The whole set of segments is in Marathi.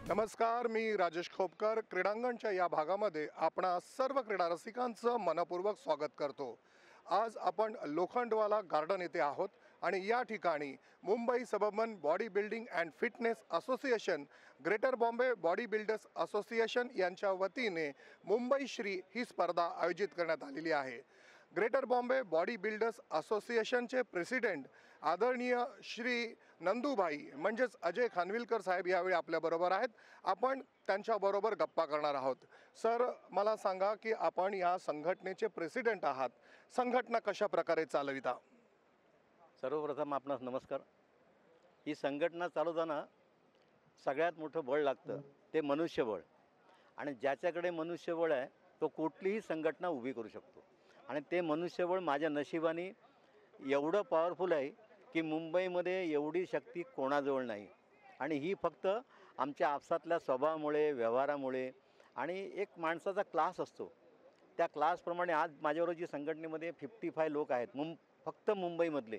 नमस्कार, मी राजेश खोपकर क्रीडांगणच्या या भागामध्ये आपणा सर्व क्रीडा रसिकांचं मनपूर्वक स्वागत करतो। आज आपण लोखंडवाला गार्डन येथे आहोत आणि या ठिकाणी Mumbai suburban body building and fitness association, greater Bombay body builders association यांच्या वतीने मुंबई श्री ही स्पर्धा आयोजित करण्यात आलेली आहे। ग्रेटर बॉम्बे बॉडी बिल्डर्स असोसिएशनचे प्रेसिडेंट आदरणीय श्री नंदूभाई म्हणजेच अजय खानविलकर साहेब यावेळी आपल्याबरोबर आहेत। आपण त्यांच्याबरोबर गप्पा करणार आहोत। सर, मला सांगा की आपण या संघटनेचे प्रेसिडेंट आहात, संघटना कशा प्रकारे चालविता? सर्वप्रथम आपणास नमस्कार। ही संघटना चालवताना सगळ्यात मोठं बळ लागतं ते मनुष्यबळ, आणि ज्याच्याकडे मनुष्यबळ आहे तो कुठलीही संघटना उभी करू शकतो। आणि ते मनुष्यबळ माझ्या नशिबाने एवढं पॉवरफुल आहे की मुंबईमध्ये एवढी शक्ती कोणाजवळ नाही। आणि ही फक्त आमच्या आपसातल्या स्वभावामुळे, व्यवहारामुळे आणि एक माणसाचा क्लास असतो, त्या क्लासप्रमाणे आज माझ्याबरोबर जी संघटनेमध्ये 55 लोक आहेत फक्त मुंबईमधले,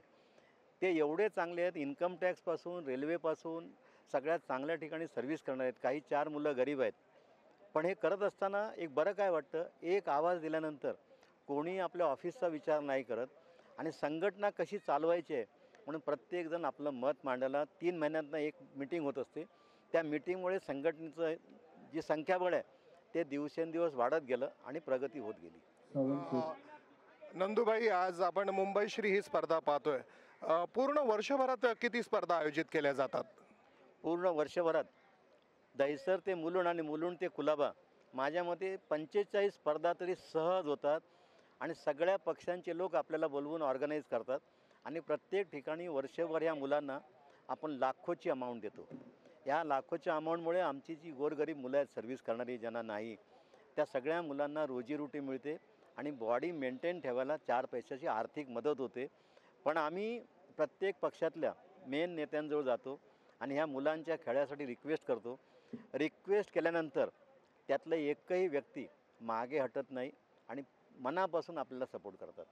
ते एवढे चांगले आहेत। इन्कम टॅक्सपासून, रेल्वेपासून सगळ्यात चांगल्या ठिकाणी सर्व्हिस करणार आहेत। काही 4 मुलं गरीब आहेत, पण हे करत असताना एक बरं काय वाटतं, एक आवाज दिल्यानंतर कोणी आपल्या ऑफिसचा विचार नाही करत आणि संघटना कशी चालवायची आहे म्हणून प्रत्येकजण आपलं मत मांडायला 3 महिन्यांतनं एक मीटिंग होत असते। त्या मीटिंगमुळे संघटनेचं जी संख्याबळ आहे ते दिवसेंदिवस वाढत गेलं आणि प्रगती होत गेली। नंदूभाई, आज आपण मुंबई श्री ही स्पर्धा पाहतोय। पूर्ण वर्षभरात किती स्पर्धा आयोजित केल्या जातात? पूर्ण वर्षभरात दहिसर ते मुलुंड आणि मुलुंड ते कुलाबा माझ्या मते 45 स्पर्धा तरी सहज होतात। आणि सगळ्या पक्षांचे लोक आपल्याला बोलवून ऑर्गनाईज करतात आणि प्रत्येक ठिकाणी वर्षभर ह्या मुलांना आपण लाखोची अमाऊंट देतो। या लाखोच्या अमाऊंटमुळे आमची जी गोरगरीब मुलं आहेत, सर्व्हिस करणारी ज्यांना नाही, त्या सगळ्या मुलांना रोजीरोटी मिळते आणि बॉडी मेंटेन ठेवायला 4 पैशाची आर्थिक मदत होते। पण आम्ही प्रत्येक पक्षातल्या मेन नेत्यांजवळ जातो आणि ह्या मुलांच्या खेळासाठी रिक्वेस्ट करतो। रिक्वेस्ट केल्यानंतर त्यातलं एकही व्यक्ती मागे हटत नाही आणि मनापासून आपल्याला सपोर्ट करतात।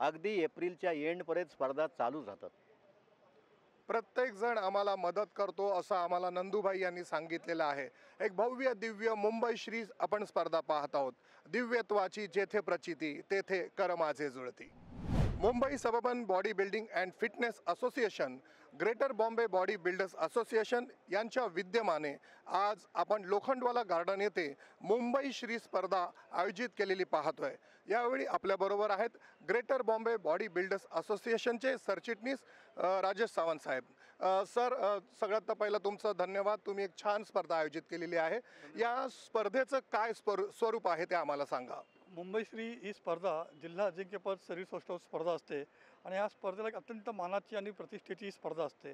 अगदी एप्रिलच्या एंडपर्यंत स्पर्धा चालूच राहतात। प्रत्येक जण आम्हाला मदत करतो असं आम्हाला नंदूभाई यांनी सांगितलेलं आहे। एक भव्य दिव्य मुंबई श्री आपण स्पर्धा पाहत आहोत। दिव्यत्वाची जेथे प्रचिती तेथे कर माझे जुळती। Mumbai suburban body building and fitness association, greater Bombay body builders association यांच्या विद्यमाने आज आपण लोखंडवाला गार्डन येथे मुंबई श्री स्पर्धा आयोजित केलेली पाहतोय। यावेळी आपल्याबरोबर आहेत ग्रेटर बॉम्बे बॉडी बिल्डर्स असोसिएशनचे सरचिटणीस राजेश सावंत साहेब। सर, सगळ्यात पहिलं तुमचं धन्यवाद, तुम्ही एक छान स्पर्धा आयोजित केलेली आहे। या स्पर्धेचं काय स्वरूप आहे ते आम्हाला सांगा। मुंबई श्री ही स्पर्धा जिल्हा अजिंक्यपद शरीरसौष्ठव स्पर्धा असते आणि या स्पर्धेला एक अत्यंत मानाची आणि प्रतिष्ठेची स्पर्धा असते।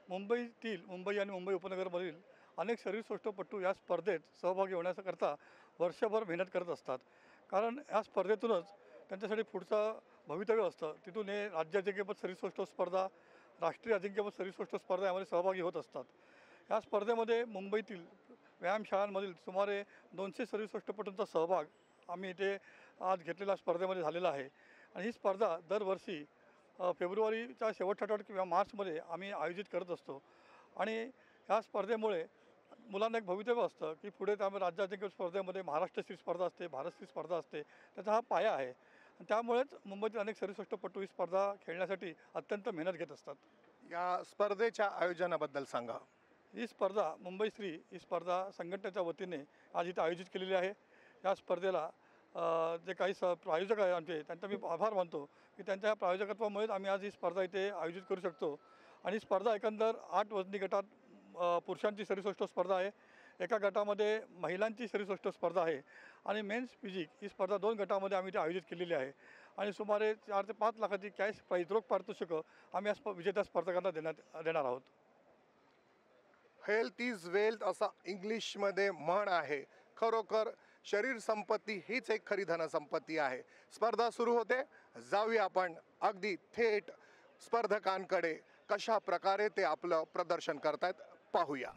मुंबई आणि मुंबई उपनगरमधील अनेक शरीरसौष्ठवपटू या स्पर्धेत सहभागी होण्याकरता वर्षभर मेहनत करत असतात, कारण या स्पर्धेतूनच त्यांच्यासाठी पुढचं भवितव्य असतं। तिथून हे राज्य अजिंक्यपद शरीरसौष्ठव स्पर्धा, राष्ट्रीय अजिंक्यपद शरीरसौष्ठव स्पर्धा यामध्ये सहभागी होत असतात। या स्पर्धेमध्ये मुंबईतील व्यायामशाळांमधील सुमारे 200 शरीरसौष्ठवपटूंचा सहभाग आम्ही इथे आज घेतलेल्या स्पर्धेमध्ये झालेला आहे। आणि ही स्पर्धा दरवर्षी फेब्रुवारीच्या शेवटच्या आठवड्यात किंवा मार्चमध्ये आम्ही आयोजित करत असतो। आणि ह्या स्पर्धेमुळे मुलांना एक भवितव्य असतं की पुढे त्यामुळे राज्य अजिंक्यपद स्पर्धेमध्ये महाराष्ट्र श्री स्पर्धा असते, भारत श्री स्पर्धा असते, त्याचा हा पाया आहे। आणि त्यामुळेच मुंबईतील अनेक शरीरसौष्ठवपटू ही स्पर्धा खेळण्यासाठी अत्यंत मेहनत घेत असतात। या स्पर्धेच्या आयोजनाबद्दल सांगा। ही स्पर्धा मुंबई श्री ही स्पर्धा संघटनेच्या वतीने आज इथे आयोजित केलेली आहे. या स्पर्धेला जे काही प्रायोजक आहे आमचे त्यांचा मी आभार मानतो की त्यांच्या या प्रायोजकत्वामुळेच आम्ही आज ही स्पर्धा इथे आयोजित करू शकतो. आणि स्पर्धा एकंदर 8 वजनी गटात पुरुषांची सरीसृष्ट स्पर्धा आहे, एका गटामध्ये महिलांची सरीसृष्ट स्पर्धा आहे आणि मेन्स फिजिक ही स्पर्धा 2 गटामध्ये आम्ही इथे आयोजित केलेली आहे. आणि सुमारे 4 ते 5 लाखाची कॅश प्राईज रोख पारितोषिकं आम्ही या विजेत्या स्पर्धकांना देणार आहोत. हेल्थ इज वेल्थ असा इंग्लिशमध्ये म्हण आहे. खरोखर शरीर संपत्ती हीच एक खरी धनसंपत्ती आहे. स्पर्धा सुरू होते, जाऊया आपण अगदी थेट स्पर्धकांकडे. कशा प्रकारे ते आपलं प्रदर्शन करतायत पाहूया.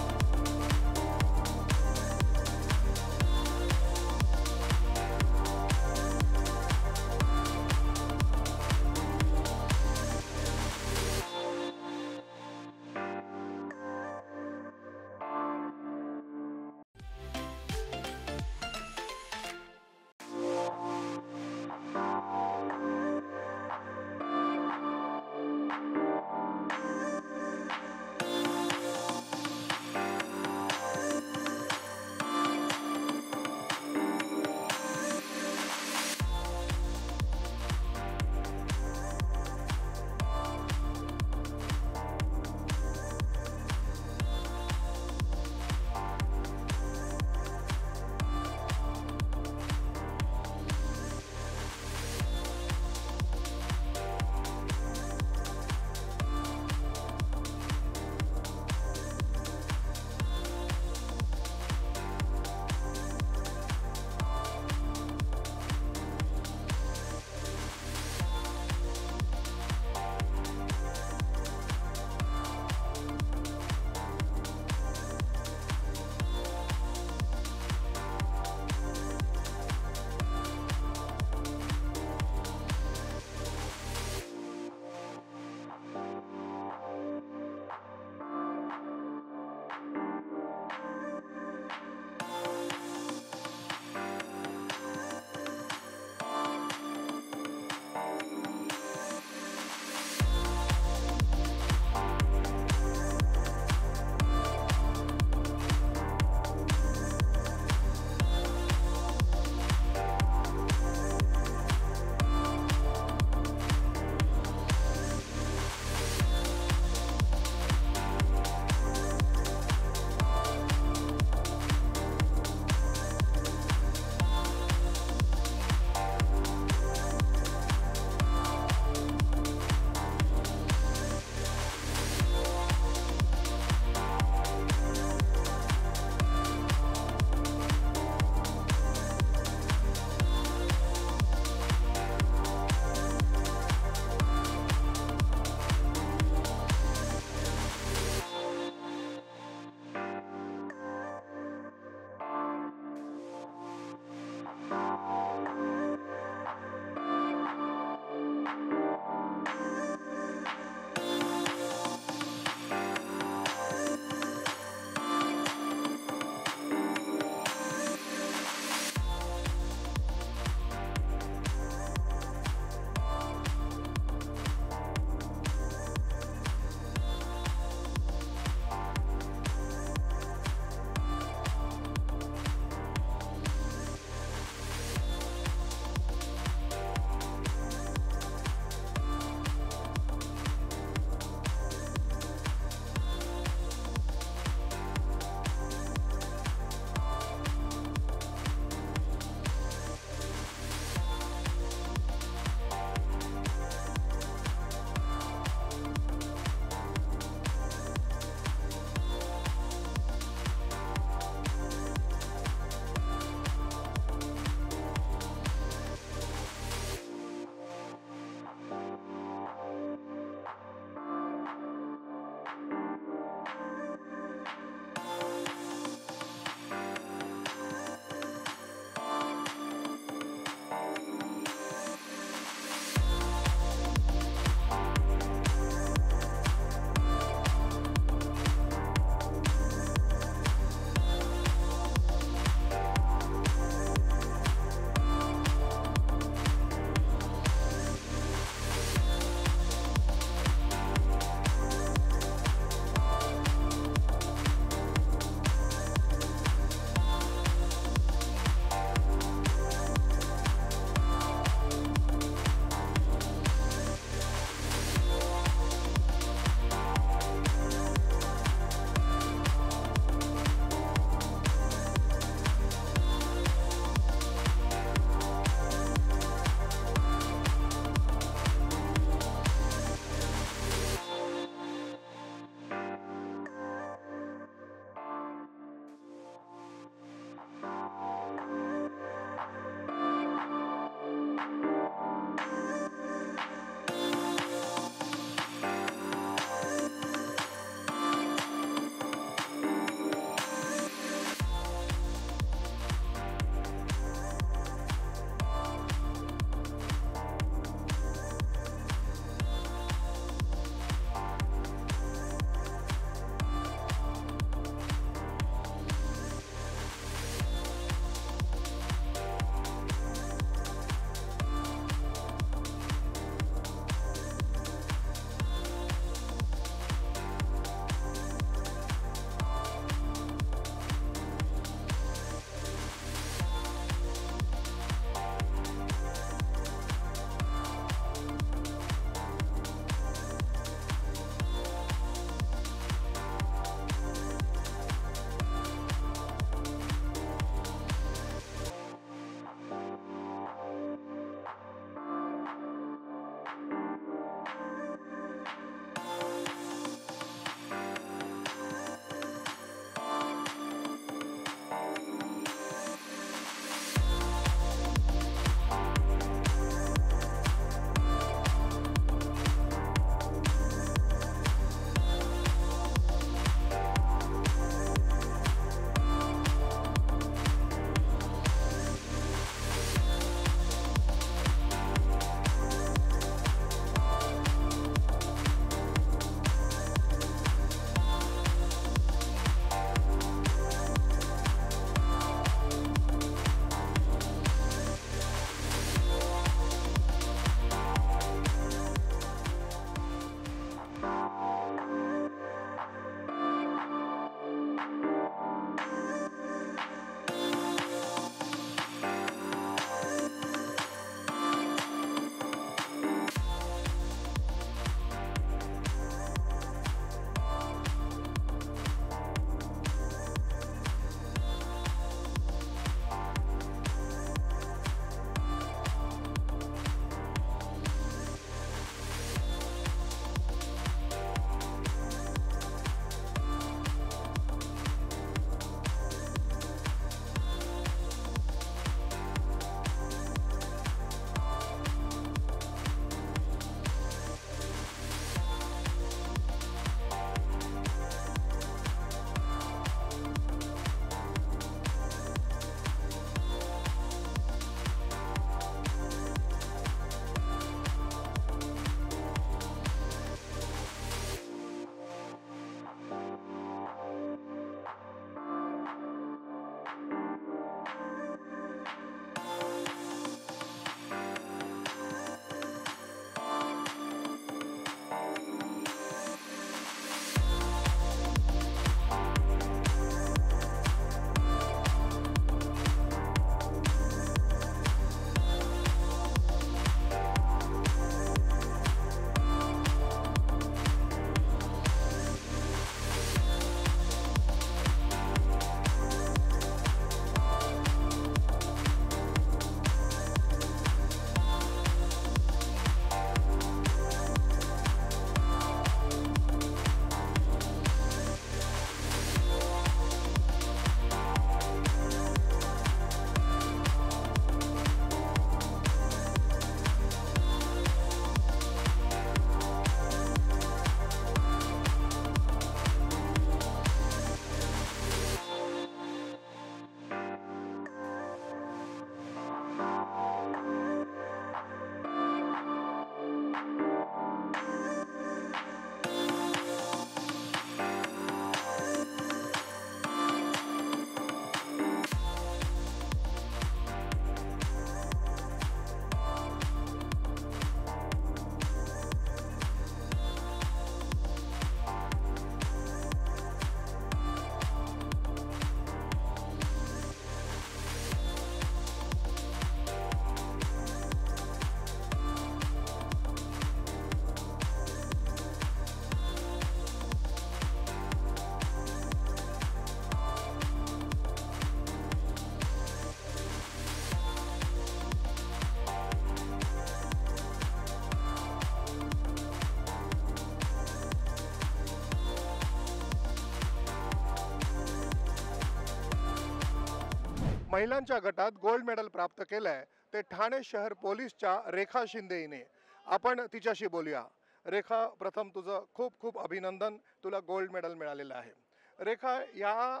महिलांच्या गटात गोल्ड मेडल प्राप्त केलंय ते ठाणे शहर पोलीसच्या रेखा शिंदे हिने. आपण तिच्याशी बोलूया. रेखा, प्रथम तुझं खूप खूप अभिनंदन, तुला गोल्ड मेडल मिळालेलं आहे. रेखा, या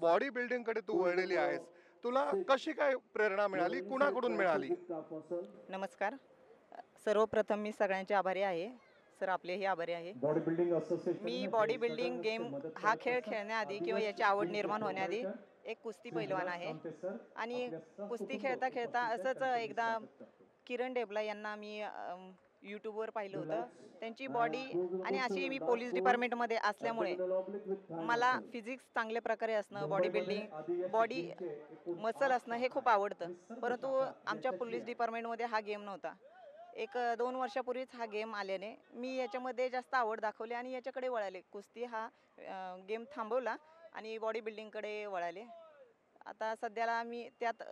बॉडी बिल्डिंगकडे तू वळलेली आहेस, तुला कशी काय प्रेरणा मिळाली, कुणाकडून मिळाली? नमस्कार. सर्वप्रथम मी सगळ्यांचे आभारी आहे. सर आपलेही आभारी आहे. मी बॉडी बिल्डिंग गेम हा खेळ खेळण्याआधी किंवा याची आवड निर्माण होण्याआधी एक कुस्ती पैलवान आहे आणि कुस्ती खेळता खेळता असंच एकदा किरण डेबला यांना मी यूट्यूबवर पाहिलं होतं. त्यांची बॉडी आणि अशी मी पोलीस डिपार्टमेंटमध्ये असल्यामुळे मला फिजिक्स चांगल्या प्रकारे असणं, बॉडी बिल्डिंग, बॉडी मसल असणं हे खूप आवडतं. परंतु आमच्या पोलीस डिपार्टमेंटमध्ये हा गेम नव्हता. 1-2 वर्षापूर्वीच हा गेम आल्याने मी याच्यामध्ये जास्त आवड दाखवली आणि याच्याकडे वळाले. कुस्ती हा गेम थांबवला आणि बॉडी बिल्डिंगकडे वळाले. आता सध्याला मी त्यात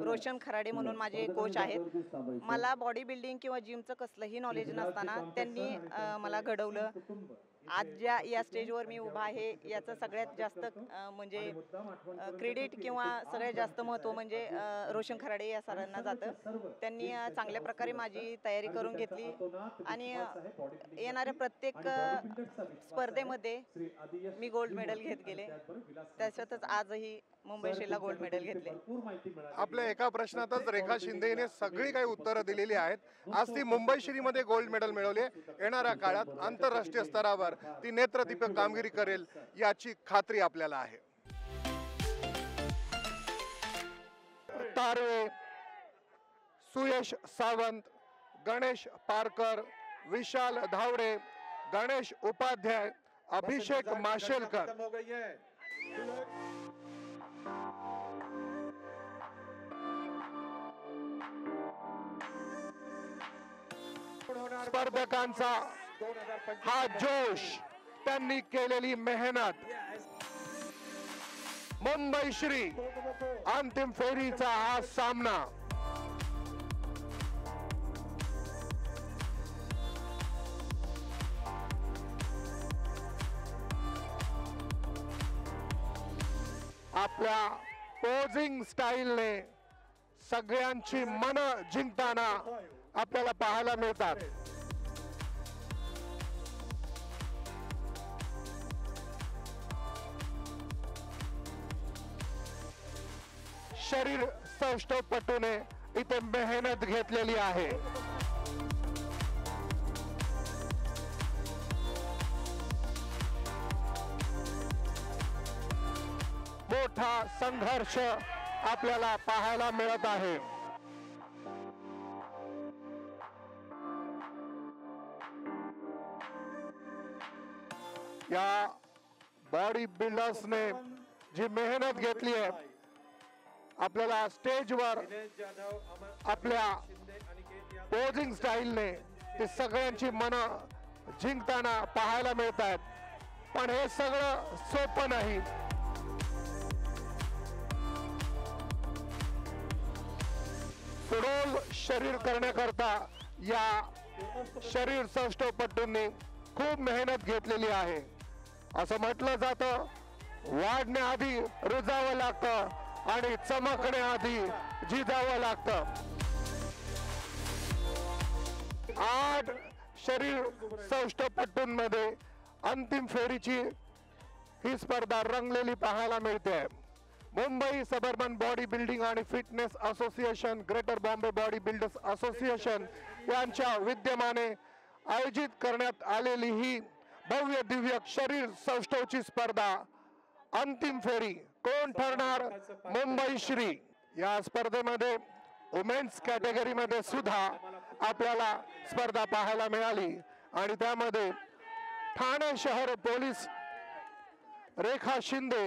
रोशन खराडे म्हणून माझे कोच आहेत. मला बॉडी बिल्डिंग किंवा जिमचं कसलंही नॉलेज नसताना त्यांनी मला घडवलं. आज ज्या या स्टेजवर मी उभा आहे याचं सगळ्यात जास्त म्हणजे क्रेडिट किंवा सगळ्यात जास्त महत्त्व म्हणजे रोशन खराडे या सरांना जातं. त्यांनी चांगल्या प्रकारे माझी तयारी करून घेतली आणि येणाऱ्या प्रत्येक स्पर्धेमध्ये मी गोल्ड मेडल घेत गेले. त्याच्यातच आजही मुंबई शेला गोल्ड मेडल घेतले. आपल्या एका प्रश्नातच रेखा शिंदेने सगळी काही उत्तरं दिलेली आहेत. आज ती मुंबई श्रीमध्ये गोल्ड मेडल मिळवले. येणाऱ्या काळात आंतरराष्ट्रीय स्तरावर ती नेत्रदीपक कामगिरी करेल याची खात्री आपल्याला आहे. तारवे, सुयश सावंत, गणेश पारकर, विशाल धावडे, गणेश उपाध्याय, अभिषेक माशेलकर. स्पर्धकांचा हा जोश, त्यांनी केलेली मेहनत, मुंबई श्री अंतिम फेरीचा हा सामना. आपल्या पोजिंग स्टाईलने सगळ्यांची मन जिंकताना आपल्याला पाहायला मिळतात. शरीर सौष्ठवपटूने इथे मेहनत घेतलेली आहे. मोठा संघर्ष आपल्याला पाहायला मिळत आहे. या बॉडी बिल्डर्सने जी मेहनत घेतली आहे, आपल्याला स्टेजवर आपल्या पोजिंग स्टाईलने ते सगळ्यांची मनं जिंकताना पाहायला मिळत आहेत. पण हे सगळं सोपं नाही. सुडोल शरीर करण्याकरता या शरीर सौष्ठवपटूंनी खूप मेहनत घेतलेली आहे. असं म्हटलं जातं, वाढण्याआधी रुजावं लागतं आणि चमकण्याआधी जिजावं लागतं. 8 शरीर सौष्ठवपटूंमध्ये अंतिम फेरीची ही स्पर्धा रंगलेली पाहायला मिळते. मुंबई सबर्बन बॉडी बिल्डिंग आणि fitness association, greater Bombay body builders association यांच्या विद्यमाने आयोजित करण्यात आलेली ही भव्य दिव्य शरीर सौष्ठवची स्पर्धा अंतिम फेरी कोण ठरणार? मुंबई श्री. या स्पर्धेमध्ये वुमेन्स कॅटेगरीमध्ये सुद्धा आपल्याला स्पर्धा पाहायला मिळाली आणि त्यामध्ये ठाणे शहर पोलीस रेखा शिंदे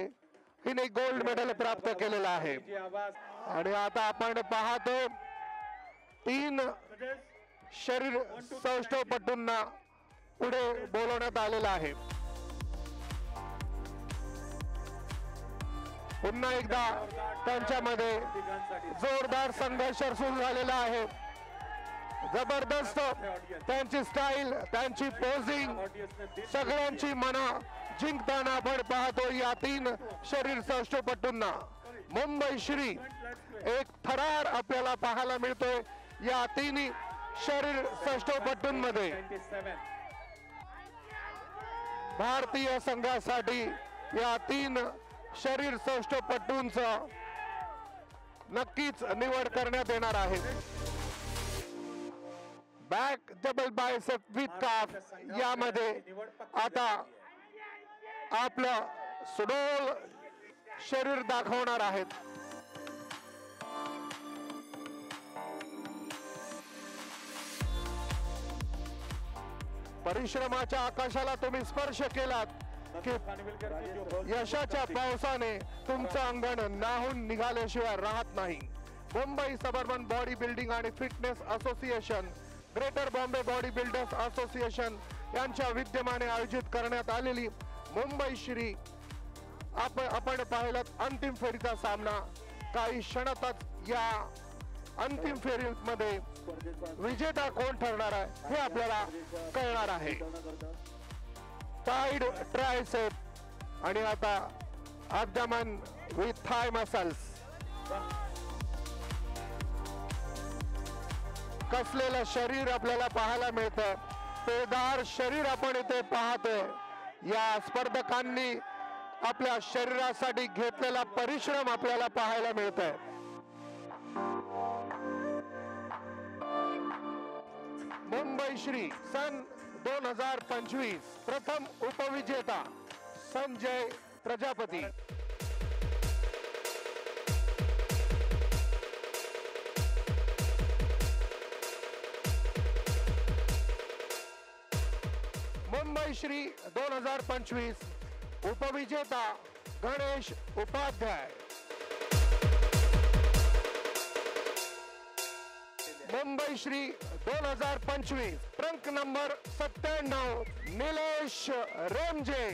हिने गोल्ड मेडल प्राप्त केलेला आहे. आणि आता आपण पाहतो 3 शरीर सौष्ठवपटूंना पुढे बोलवण्यात आलेलं आहे. पुन्हा एकदा त्यांच्यामध्ये जोरदार संघर्ष सुरू झालेला आहे. जबरदस्त त्यांची स्टाईल, त्यांची पोजिंग, सगळ्यांची मनं जिंकताना आपण पाहतो या 3 शरीर सौष्ठवपटूंना. मुंबई श्री एक थरार आपल्याला पाहायला मिळतोय या तिन्ही शरीर सष्टपटूंमध्ये. भारतीय संघासाठी या 3 शरीर सष्टपटूंचं नक्कीच निवड करण्यात येणार आहे. बॅक डबल बायसेप विथ काफ यामध्ये आता आपलं सुडोल शरीर दाखवणार आहेत. परिश्रमाच्या आकाशाला तुम्ही स्पर्श केलात की यशाच्या पावसाने तुमचं अंगण नाहून निघाल्याशिवाय राहत नाही. मुंबई सबर्बन बॉडी बिल्डिंग आणि fitness association, greater Bombay body builders association यांच्या विद्यमाने आयोजित करण्यात आलेली मुंबई श्री आपण पाहिलात अंतिम फेरीचा सामना. काही क्षणातच या अंतिम फेरीमध्ये विजेता कोण ठरणार आहे हे आपल्याला कळणार आहे. टाइड ट्रायसेप आणि आता अब्डमन विथ थाय मसल्स. कसलेलं शरीर आपल्याला पाहायला मिळतं. पेदार शरीर आपण इथे पाहतोय. या स्पर्धकांनी आपल्या शरीरासाठी घेतलेला परिश्रम आपल्याला पाहायला मिळतोय. मुंबई श्री सन 2025 प्रथम उपविजेता संजय प्रजापती. मुंबई श्री 2025 उपविजेता गणेश उपाध्याय. Mumbai Shri 2025 trunk number 97 Nilesh Remje.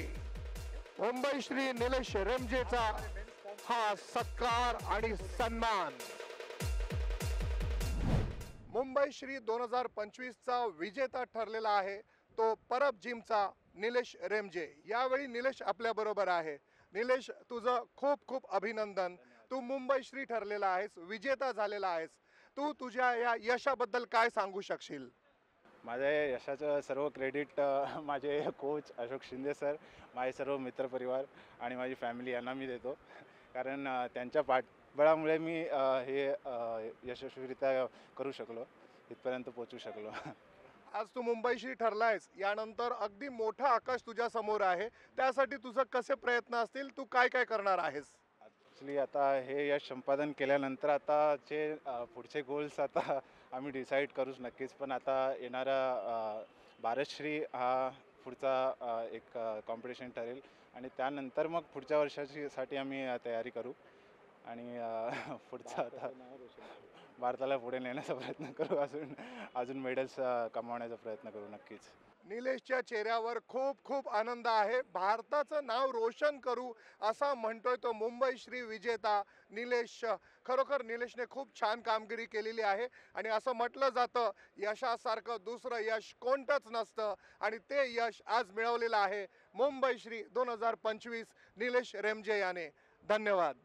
मुंबई श्री निलेश रेमजेचा हा सत्कार आणि सन्मान. मुंबई श्री 2025 चा विजेता ठरलेला आहे तो परब जिमचा निलेश रेमजे. यावेळी निलेश आपल्या बरोबर आहे. निलेश, तुझं खूप खूप अभिनंदन. तू मुंबई श्री ठरलेला आहेस, विजेता झालेला आहेस. तू तुझ्या या यशाबद्दल काय सांगू शकशील? माझ्या यशाचं सर्व क्रेडिट माझे कोच अशोक शिंदे सर, माझे सर्व मित्रपरिवार आणि माझी फॅमिली यांना मी देतो. कारण त्यांच्या पाठबळामुळे मी हे यशस्वीरित्या करू शकलो, इथपर्यंत पोहोचू शकलो. आज तू मुंबई श्री ठरलायस, यानंतर अगदी मोठं आकाश तुझ्या समोर आहे. त्यासाठी तुझं कसे प्रयत्न असतील, तू काय काय करणार आहेस? ॲक्च्युली आता हे यश संपादन केल्यानंतर आताचे पुढचे गोल्स आता आम्ही डिसाईड करूच नक्कीच. पण आता येणारा भारतश्री हा पुढचा एक कॉम्पिटिशन ठरेल आणि त्यानंतर मग पुढच्या वर्षासाठी आम्ही तयारी करू आणि पुढचा आता भारताला पुढे नेण्याचा प्रयत्न करू. अजून मेडल्स कमावण्याचा प्रयत्न करू नक्कीच. निलेशच्या चेहऱ्यावर खूप खूप आनंद आहे. भारताचं नाव रोशन करू असा म्हणतोय तो मुंबई श्री विजेता निलेश. खरोखर निलेशने खूप छान कामगिरी केलेली आहे आणि असं म्हटलं जातं यशासारखं दुसरं यश कोणतंच नसतं आणि ते यश आज मिळवलेलं आहे मुंबई श्री 2025 निलेश रेमजे याने. धन्यवाद.